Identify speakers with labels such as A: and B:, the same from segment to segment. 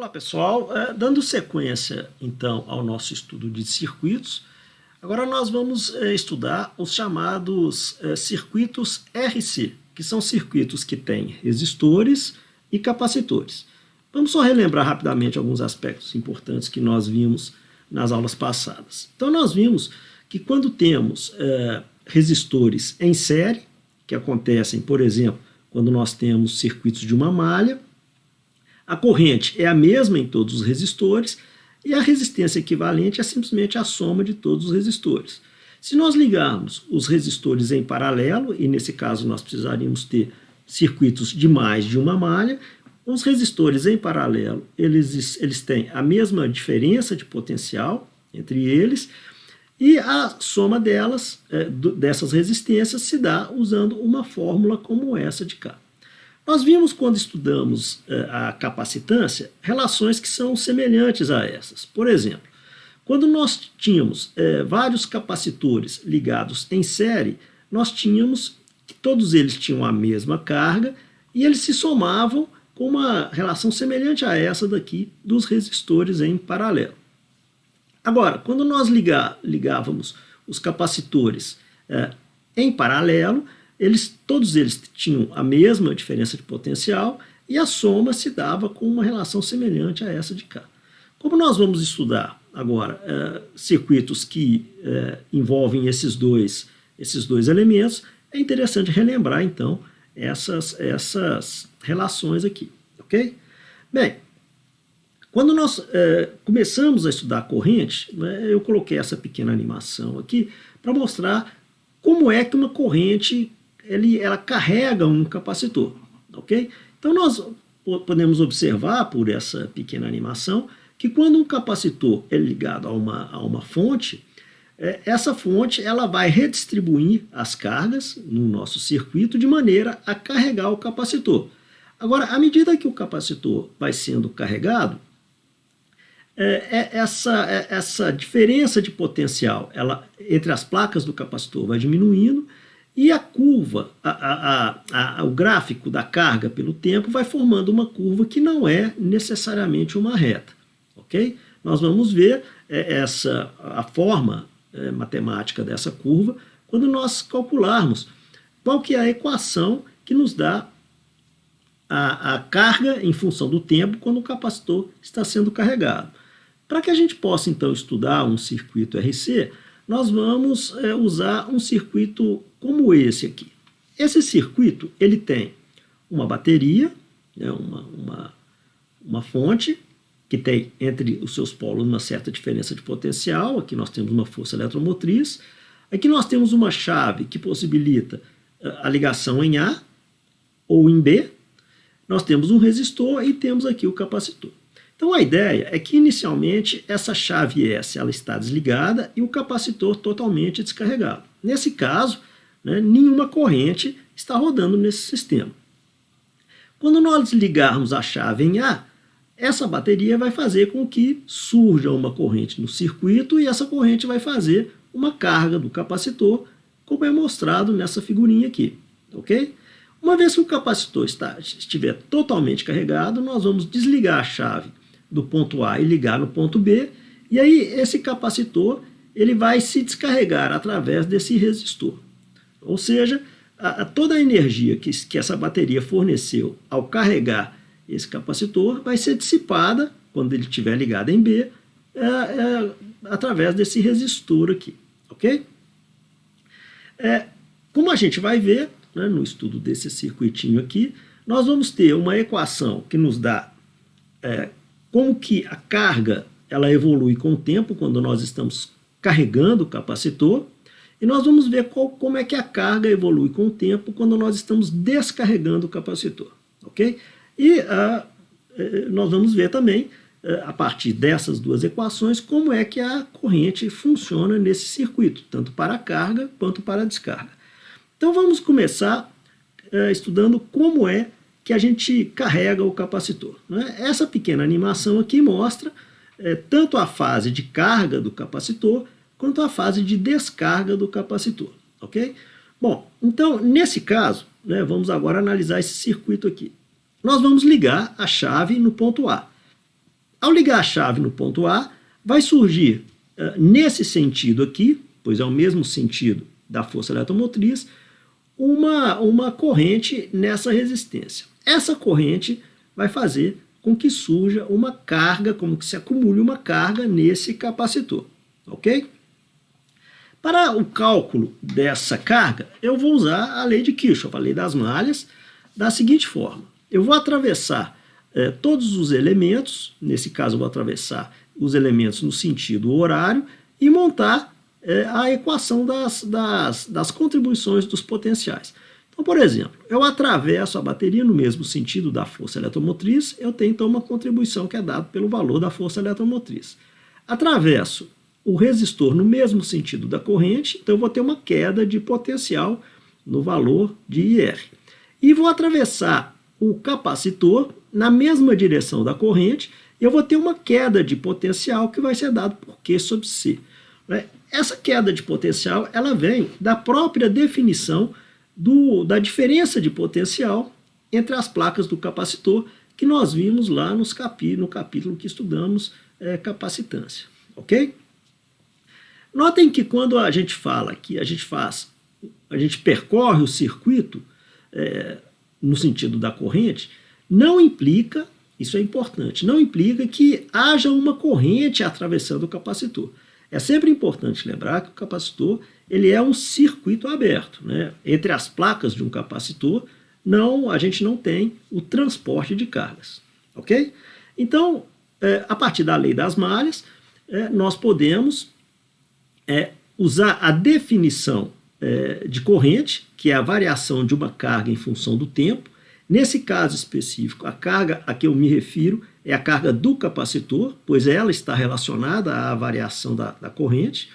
A: Olá pessoal, dando sequência então ao nosso estudo de circuitos, agora nós vamos estudar os chamados circuitos RC, que são circuitos que têm resistores e capacitores. Vamos só relembrar rapidamente alguns aspectos importantes que nós vimos nas aulas passadas. Então nós vimos que quando temos resistores em série, que acontecem, por exemplo, quando nós temos circuitos de uma malha, a corrente é a mesma em todos os resistores e a resistência equivalente é simplesmente a soma de todos os resistores. Se nós ligarmos os resistores em paralelo, e nesse caso nós precisaríamos ter circuitos de mais de uma malha, os resistores em paralelo eles têm a mesma diferença de potencial entre eles e a soma delas, dessas resistências, se dá usando uma fórmula como essa de cá. Nós vimos, quando estudamos a capacitância, relações que são semelhantes a essas. Por exemplo, quando nós tínhamos vários capacitores ligados em série, nós tínhamos que todos eles tinham a mesma carga e eles se somavam com uma relação semelhante a essa daqui dos resistores em paralelo. Agora, quando nós ligávamos os capacitores em paralelo, todos eles tinham a mesma diferença de potencial e a soma se dava com uma relação semelhante a essa de cá. Como nós vamos estudar agora circuitos que envolvem esses dois elementos, é interessante relembrar então essas relações aqui, ok? Bem, quando nós começamos a estudar a corrente, eu coloquei essa pequena animação aqui para mostrar como é que uma corrente ela carrega um capacitor, ok? Então nós podemos observar por essa pequena animação que quando um capacitor é ligado a uma fonte, essa fonte ela vai redistribuir as cargas no nosso circuito de maneira a carregar o capacitor. Agora, à medida que o capacitor vai sendo carregado, essa diferença de potencial entre as placas do capacitor vai diminuindo e a curva, o gráfico da carga pelo tempo vai formando uma curva que não é necessariamente uma reta, ok? Nós vamos ver a forma matemática dessa curva quando nós calcularmos qual que é a equação que nos dá a carga em função do tempo quando o capacitor está sendo carregado. Para que a gente possa então estudar um circuito RC, nós vamos usar um circuito como esse aqui. Esse circuito ele tem uma bateria, né, uma fonte que tem entre os seus polos uma certa diferença de potencial. Aqui nós temos uma força eletromotriz. Aqui nós temos uma chave que possibilita a ligação em A ou em B. Nós temos um resistor e temos aqui o capacitor. Então a ideia é que inicialmente essa chave S ela está desligada e o capacitor totalmente descarregado. Nesse caso, nenhuma corrente está rodando nesse sistema. Quando nós ligarmos a chave em A, essa bateria vai fazer com que surja uma corrente no circuito e essa corrente vai fazer uma carga do capacitor, como é mostrado nessa figurinha aqui, ok? Uma vez que o capacitor estiver totalmente carregado, nós vamos desligar a chave do ponto A e ligar no ponto B, e aí esse capacitor ele vai se descarregar através desse resistor. Ou seja, toda a energia que essa bateria forneceu ao carregar esse capacitor vai ser dissipada, quando ele estiver ligado em B, através desse resistor aqui, ok? Como a gente vai ver, no estudo desse circuitinho aqui, nós vamos ter uma equação que nos dá como que a carga ela evolui com o tempo quando nós estamos carregando o capacitor, e nós vamos ver como é que a carga evolui com o tempo quando nós estamos descarregando o capacitor, ok? E nós vamos ver também, a partir dessas duas equações, como é que a corrente funciona nesse circuito, tanto para a carga quanto para a descarga. Então vamos começar estudando como é que a gente carrega o capacitor. Essa pequena animação aqui mostra tanto a fase de carga do capacitor quanto a fase de descarga do capacitor, ok? Bom, então nesse caso, vamos agora analisar esse circuito aqui. Nós vamos ligar a chave no ponto A. Ao ligar a chave no ponto A, vai surgir, nesse sentido aqui, pois é o mesmo sentido da força eletromotriz, uma corrente nessa resistência. Essa corrente vai fazer com que surja uma carga, como que se acumule uma carga nesse capacitor, ok? Para o cálculo dessa carga, eu vou usar a lei de Kirchhoff, a lei das malhas, da seguinte forma. Eu vou atravessar todos os elementos, nesse caso eu vou atravessar os elementos no sentido horário e montar a equação das contribuições dos potenciais. Então, por exemplo, eu atravesso a bateria no mesmo sentido da força eletromotriz, eu tenho então uma contribuição que é dada pelo valor da força eletromotriz. Atravesso o resistor no mesmo sentido da corrente, então eu vou ter uma queda de potencial no valor de IR. E vou atravessar o capacitor na mesma direção da corrente, eu vou ter uma queda de potencial que vai ser dado por Q sobre C. Essa queda de potencial ela vem da própria definição da diferença de potencial entre as placas do capacitor que nós vimos lá no capítulo que estudamos capacitância, ok? Notem que quando a gente fala que a gente percorre o circuito no sentido da corrente, não implica, isso é importante, não implica que haja uma corrente atravessando o capacitor. É sempre importante lembrar que o capacitor ele é um circuito aberto, né? Entre as placas de um capacitor, a gente não tem o transporte de cargas, ok? Então, a partir da lei das malhas, nós podemos usar a definição de corrente, que é a variação de uma carga em função do tempo. Nesse caso específico, a carga a que eu me refiro é a carga do capacitor, pois ela está relacionada à variação da corrente.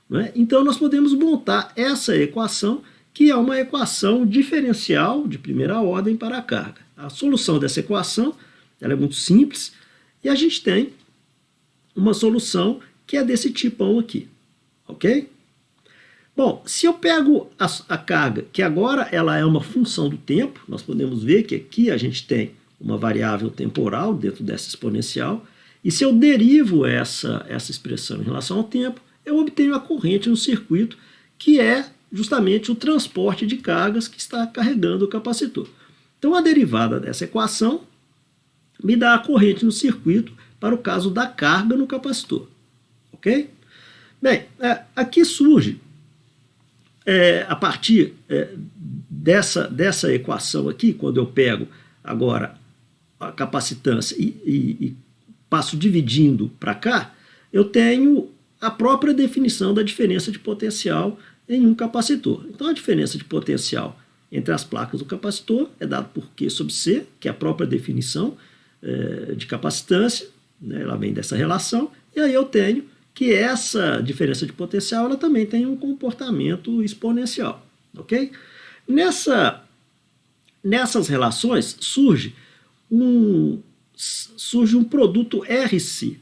A: Né? Então, nós podemos montar essa equação, que é uma equação diferencial de primeira ordem para a carga. A solução dessa equação ela é muito simples e a gente tem uma solução que é desse tipão aqui. Ok? Bom, se eu pego a carga, que agora ela é uma função do tempo, nós podemos ver que aqui a gente tem uma variável temporal dentro dessa exponencial, e se eu derivo essa expressão em relação ao tempo, eu obtenho a corrente no circuito, que é justamente o transporte de cargas que está carregando o capacitor. Então, a derivada dessa equação me dá a corrente no circuito para o caso da carga no capacitor. Ok? Bem, aqui surge, a partir dessa equação aqui, quando eu pego agora a capacitância e passo dividindo para cá, eu tenho a própria definição da diferença de potencial em um capacitor. Então, a diferença de potencial entre as placas do capacitor é dada por Q sobre C, que é a própria definição de capacitância, né, ela vem dessa relação, e aí eu tenho que essa diferença de potencial ela também tem um comportamento exponencial, ok? Nessas relações surge um produto RC.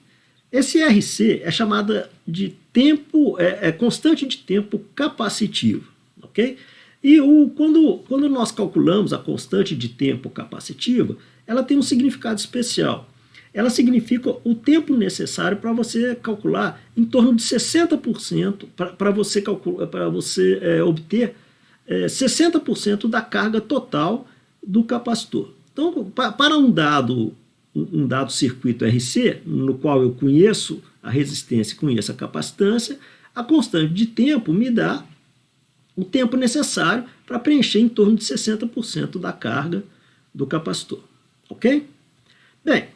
A: Esse RC é chamada de tempo, constante de tempo capacitivo, ok? E quando nós calculamos a constante de tempo capacitiva, ela tem um significado especial. Ela significa o tempo necessário para você calcular em torno de 60%, para você obter 60% da carga total do capacitor. Então, para um dado circuito RC, no qual eu conheço a resistência e conheço a capacitância, a constante de tempo me dá o tempo necessário para preencher em torno de 60% da carga do capacitor. Ok? Bem,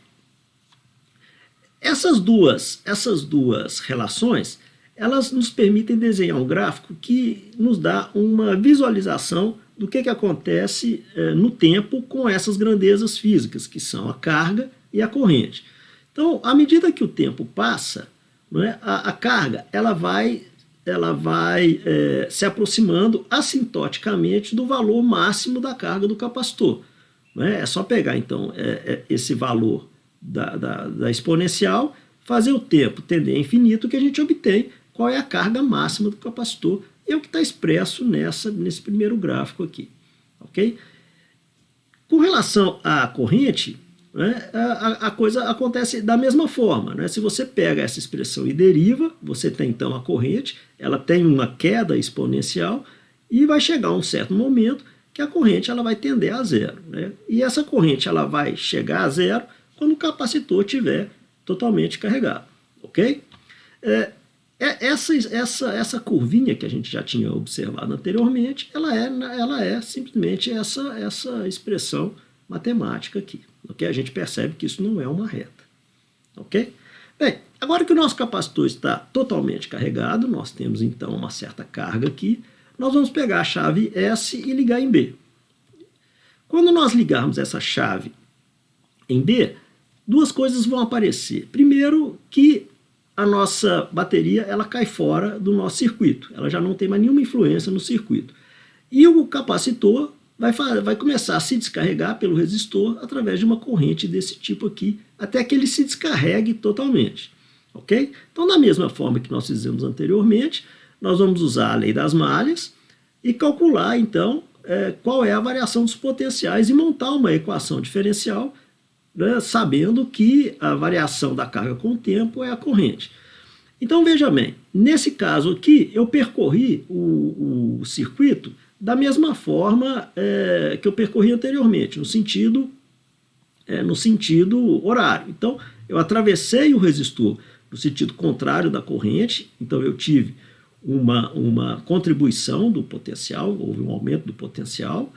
A: essas duas relações, elas nos permitem desenhar um gráfico que nos dá uma visualização do que acontece no tempo com essas grandezas físicas, que são a carga e a corrente. Então, à medida que o tempo passa, né, a carga ela vai se aproximando assintoticamente do valor máximo da carga do capacitor. Né? É só pegar, então, esse valor da exponencial, fazer o tempo tender a infinito, que a gente obtém qual é a carga máxima do capacitor, e é o que está expresso nesse primeiro gráfico aqui. Okay? Com relação à corrente, né, a coisa acontece da mesma forma. Né? Se você pega essa expressão e deriva, você tem então a corrente, ela tem uma queda exponencial e vai chegar um certo momento que a corrente ela vai tender a zero. Né? E essa corrente ela vai chegar a zero quando o capacitor estiver totalmente carregado. Ok? Essa curvinha que a gente já tinha observado anteriormente, ela é simplesmente essa expressão matemática aqui. Okay? A gente percebe que isso não é uma reta. Ok? Bem, agora que o nosso capacitor está totalmente carregado, nós temos então uma certa carga aqui, nós vamos pegar a chave S e ligar em B. Quando nós ligarmos essa chave em B, duas coisas vão aparecer. Primeiro, que a nossa bateria ela cai fora do nosso circuito, ela já não tem mais nenhuma influência no circuito. E o capacitor vai começar a se descarregar pelo resistor através de uma corrente desse tipo aqui, até que ele se descarregue totalmente. Ok? Então, da mesma forma que nós fizemos anteriormente, nós vamos usar a lei das malhas e calcular, então, qual é a variação dos potenciais e montar uma equação diferencial, né, sabendo que a variação da carga com o tempo é a corrente. Então, veja bem, nesse caso aqui, eu percorri o circuito da mesma forma que eu percorri anteriormente, no sentido horário. Então, eu atravessei o resistor no sentido contrário da corrente, então eu tive uma contribuição do potencial, houve um aumento do potencial,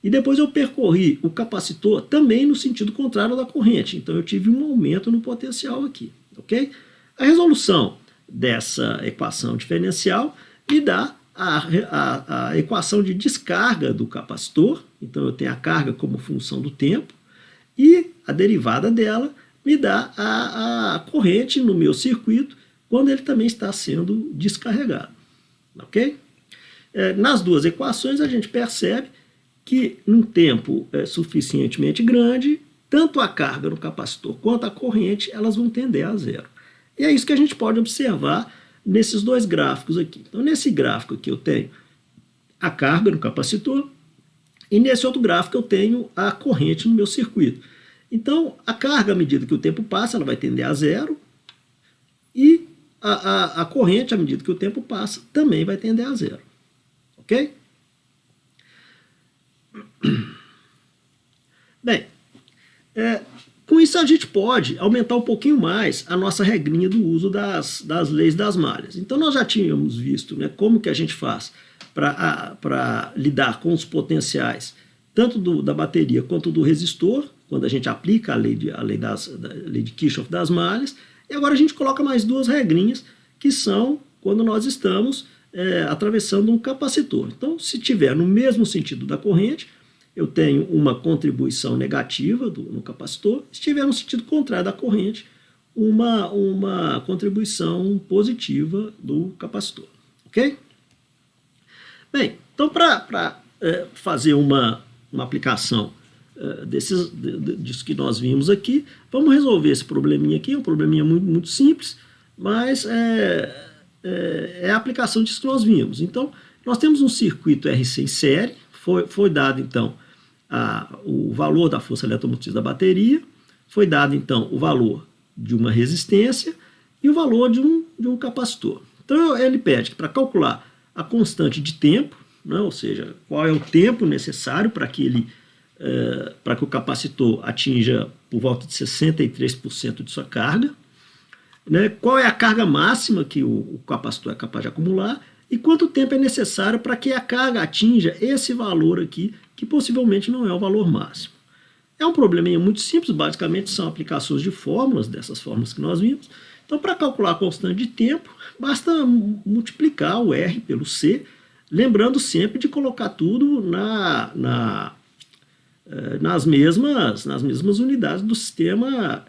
A: e depois eu percorri o capacitor também no sentido contrário da corrente, então eu tive um aumento no potencial aqui. Ok? A resolução dessa equação diferencial me dá a equação de descarga do capacitor, então eu tenho a carga como função do tempo, e a derivada dela me dá a corrente no meu circuito quando ele também está sendo descarregado. Ok? Nas duas equações a gente percebe que num tempo suficientemente grande, tanto a carga no capacitor quanto a corrente elas vão tender a zero. E é isso que a gente pode observar nesses dois gráficos aqui. Então, nesse gráfico aqui eu tenho a carga no capacitor e nesse outro gráfico eu tenho a corrente no meu circuito. Então, a carga, à medida que o tempo passa, ela vai tender a zero e a corrente, à medida que o tempo passa, também vai tender a zero. Ok? Bem, com isso a gente pode aumentar um pouquinho mais a nossa regrinha do uso das leis das malhas. Então nós já tínhamos visto, né, como que a gente faz para lidar com os potenciais, tanto da bateria quanto do resistor, quando a gente aplica a lei de Kirchhoff das malhas, e agora a gente coloca mais duas regrinhas, que são quando nós estamos atravessando um capacitor. Então, se tiver no mesmo sentido da corrente, eu tenho uma contribuição negativa no capacitor. Se estiver no sentido contrário da corrente, uma contribuição positiva do capacitor. Ok? Bem, então para fazer uma aplicação disso que nós vimos aqui, vamos resolver esse probleminha aqui, é um probleminha muito, muito simples, mas é a aplicação disso que nós vimos. Então, nós temos um circuito RC em série, foi dado então o valor da força eletromotriz da bateria, foi dado então o valor de uma resistência e o valor de um capacitor. Então ele pede que para calcular a constante de tempo, né, ou seja, qual é o tempo necessário para que o capacitor atinja por volta de 63% de sua carga, né, qual é a carga máxima que o capacitor é capaz de acumular e quanto tempo é necessário para que a carga atinja esse valor aqui, que possivelmente não é o valor máximo. É um probleminha muito simples, basicamente são aplicações de fórmulas, dessas fórmulas que nós vimos. Então, para calcular a constante de tempo, basta multiplicar o R pelo C, lembrando sempre de colocar tudo nas mesmas unidades do sistema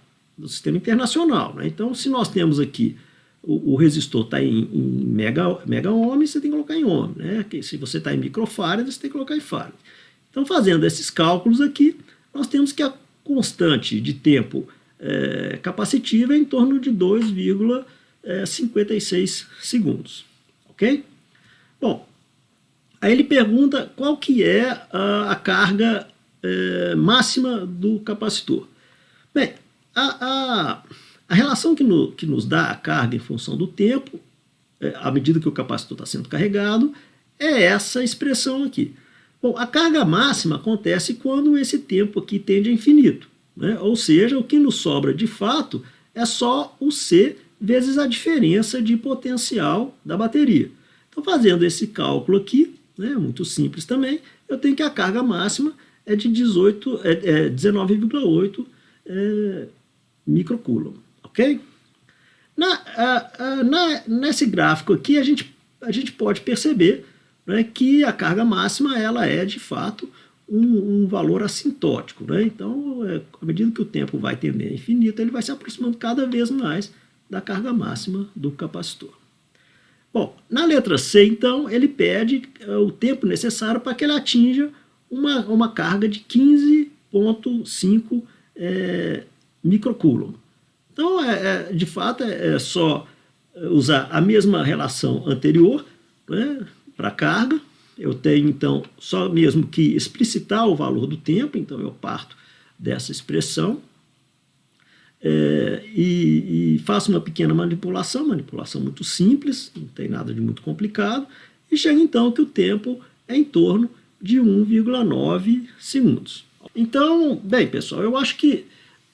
A: internacional. Né? Então, se nós temos aqui o resistor está em mega ohm, você tem que colocar em ohm. Né? Se você está em microfarad, você tem que colocar em farad. Então, fazendo esses cálculos aqui, nós temos que a constante de tempo capacitiva é em torno de 2,56 segundos. Ok? Bom, aí ele pergunta qual que é a carga máxima do capacitor. Bem, a relação que nos dá a carga em função do tempo, à medida que o capacitor está sendo carregado, é essa expressão aqui. Bom, a carga máxima acontece quando esse tempo aqui tende a infinito, né? Ou seja, o que nos sobra de fato é só o C vezes a diferença de potencial da bateria. Então, fazendo esse cálculo aqui, né, muito simples também, eu tenho que a carga máxima é de 19,8 microcoulomb, ok? Nesse gráfico aqui, a gente pode perceber, né, que a carga máxima ela é, de fato, um valor assintótico. Né? Então, à medida que o tempo vai tender a infinito, ele vai se aproximando cada vez mais da carga máxima do capacitor. Bom, na letra C, então, ele pede o tempo necessário para que ele atinja uma carga de 15,5 microcoulomb. Então, de fato, é só usar a mesma relação anterior, né, para a carga. Eu tenho, então, só mesmo que explicitar o valor do tempo, então eu parto dessa expressão e faço uma pequena manipulação muito simples, não tem nada de muito complicado, e chego então que o tempo é em torno de 1,9 segundos. Então, bem, pessoal, eu acho que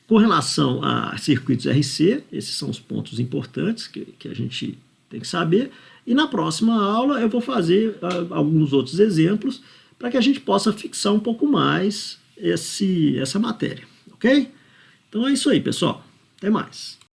A: com relação a circuitos RC, esses são os pontos importantes que a gente tem que saber. E na próxima aula eu vou fazer alguns outros exemplos para que a gente possa fixar um pouco mais essa matéria, ok? Então é isso aí, pessoal. Até mais.